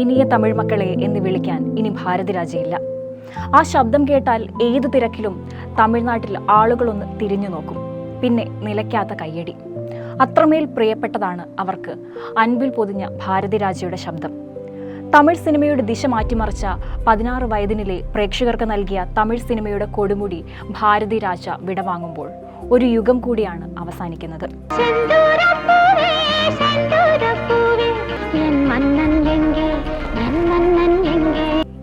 ഇനിയ തമിഴ് മക്കളെ എന്ന് വിളിക്കാൻ ഇനി ഭാരതിരാജയില്ല. ആ ശബ്ദം കേട്ടാൽ ഏതു തിരക്കിലും തമിഴ്നാട്ടിൽ ആളുകളൊന്ന് തിരിഞ്ഞു നോക്കും. പിന്നെ നിലയ്ക്കാത്ത കയ്യടി. അത്രമേൽ പ്രിയപ്പെട്ടതാണ് അവർക്ക് അൻപിൽ പൊതിഞ്ഞ ഭാരതിരാജയുടെ ശബ്ദം. തമിഴ് സിനിമയുടെ ദിശ മാറ്റിമറിച്ച 16 വയതിനിലെ പ്രേക്ഷകർക്ക് നൽകിയ തമിഴ് സിനിമയുടെ കൊടുമുടി ഭാരതിരാജ വിടവാങ്ങുമ്പോൾ ഒരു യുഗം കൂടിയാണ് അവസാനിക്കുന്നത്.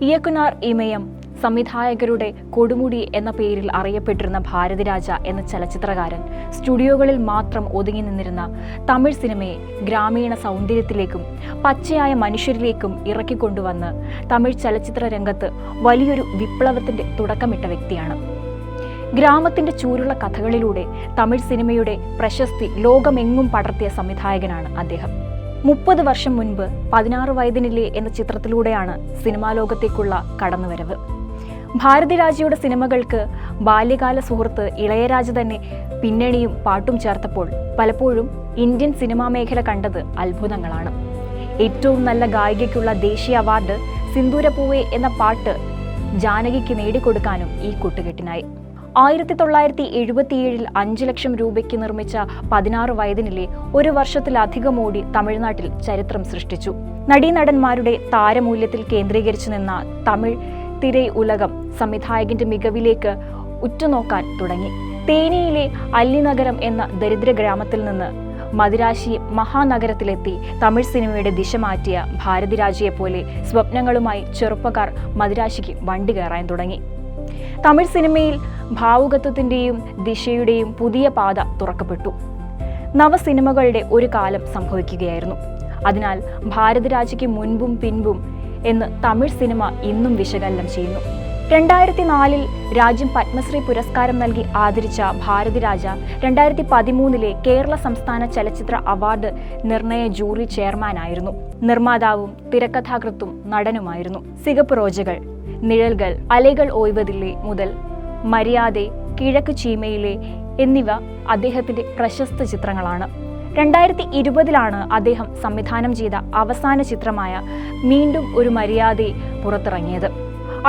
ഇയക്കുനാർ ഇമയം, സംവിധായകരുടെ കൊടുമുടി എന്ന പേരിൽ അറിയപ്പെട്ടിരുന്ന ഭാരതിരാജ എന്ന ചലച്ചിത്രകാരൻ സ്റ്റുഡിയോകളിൽ മാത്രം ഒതുങ്ങി നിന്നിരുന്ന തമിഴ് സിനിമയെ ഗ്രാമീണ സൗന്ദര്യത്തിലേക്കും പച്ചയായ മനുഷ്യരിലേക്കും ഇറക്കിക്കൊണ്ടുവന്ന് തമിഴ് ചലച്ചിത്ര രംഗത്ത് വലിയൊരു വിപ്ലവത്തിന്റെ തുടക്കമിട്ട വ്യക്തിയാണ്. ഗ്രാമത്തിന്റെ ചൂരുള്ള കഥകളിലൂടെ തമിഴ് സിനിമയുടെ പ്രശസ്തി ലോകമെങ്ങും പടർത്തിയ സംവിധായകനാണ് അദ്ദേഹം. 30 വർഷം മുൻപ് 16 വയതിനില്ലേ എന്ന ചിത്രത്തിലൂടെയാണ് സിനിമാ ലോകത്തേക്കുള്ള കടന്നുവരവ്. ഭാരതിരാജയുടെ സിനിമകൾക്ക് ബാല്യകാല സുഹൃത്ത് ഇളയരാജ തന്നെ പിന്നണിയും പാട്ടും ചേർത്തപ്പോൾ പലപ്പോഴും ഇന്ത്യൻ സിനിമാ മേഖല കണ്ടത് അത്ഭുതങ്ങളാണ്. ഏറ്റവും നല്ല ഗായികയ്ക്കുള്ള ദേശീയ അവാർഡ് സിന്ദൂരപ്പൂവേ എന്ന പാട്ട് ജാനകിക്ക് നേടിക്കൊടുക്കാനും ഈ കൂട്ടുകെട്ടിനായി. 1977 5 ലക്ഷം രൂപയ്ക്ക് നിർമ്മിച്ച 16 വയതിനിലെ ഒരു വർഷത്തിലധികം ഓടി തമിഴ്നാട്ടിൽ ചരിത്രം സൃഷ്ടിച്ചു. നടീനടന്മാരുടെ താരമൂല്യത്തിൽ കേന്ദ്രീകരിച്ചു നിന്ന തമിഴ് തിരൈ ഉലകം സംവിധായകന്റെ മികവിലേക്ക് ഉറ്റുനോക്കാൻ തുടങ്ങി. തേനിയിലെ അല്ലിനഗരം എന്ന ദരിദ്ര ഗ്രാമത്തിൽ നിന്ന് മദിരാശി മഹാനഗരത്തിലെത്തി തമിഴ് സിനിമയുടെ ദിശ മാറ്റിയ ഭാരതിരാജയെപ്പോലെ സ്വപ്നങ്ങളുമായി ചെറുപ്പക്കാർ മദിരാശിക്ക് വണ്ടി കയറാൻ തുടങ്ങി. തമിഴ് സിനിമയിൽ ഭാവുകത്വത്തിന്റെയും ദിശയുടെയും പുതിയ പാത തുറക്കപ്പെട്ടു. നവസിനിമകളുടെ ഒരു കാലം സംഭവിക്കുകയായിരുന്നു. അതിനാൽ ഭാരതിരാജയ്ക്ക് മുൻപും പിൻപും എന്ന് തമിഴ് സിനിമ ഇന്നും വിശകലനം ചെയ്യുന്നു. 2004 രാജ്യം പത്മശ്രീ പുരസ്കാരം നൽകി ആദരിച്ച ഭാരതിരാജ 2013 കേരള സംസ്ഥാന ചലച്ചിത്ര അവാർഡ് നിർണയ ജൂറി ചെയർമാനായിരുന്നു. നിർമ്മാതാവും തിരക്കഥാകൃത്തും നടനുമായിരുന്നു. സികപ്പ് റോജകൾ, നിഴൽകൾ, അലകൾ ഓയ്വതില്ലേ മുതൽ മര്യാദ, കിഴക്ക് ചീമയിലെ എന്നിവ അദ്ദേഹത്തിന്റെ പ്രശസ്ത ചിത്രങ്ങളാണ്. 2020 അദ്ദേഹം സംവിധാനം ചെയ്ത അവസാന ചിത്രമായ മീണ്ടും ഒരു മര്യാദ പുറത്തിറങ്ങിയത്.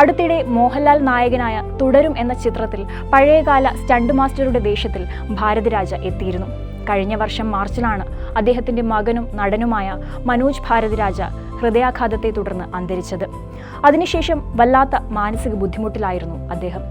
അടുത്തിടെ മോഹൻലാൽ നായകനായ തുടരും എന്ന ചിത്രത്തിൽ പഴയകാല സ്റ്റണ്ട് മാസ്റ്ററുടെ വേഷത്തിൽ ഭാരതിരാജ എത്തിയിരുന്നു. കഴിഞ്ഞ വർഷം മാർച്ചിലാണ് അദ്ദേഹത്തിന്റെ മകനും നടനുമായ മനോജ് ഭാരതിരാജ ഹൃദയാഘാതത്തെ തുടർന്ന് അന്തരിച്ചത്. അതിനുശേഷം വല്ലാത്ത മാനസിക ബുദ്ധിമുട്ടിലായിരുന്നു അദ്ദേഹം.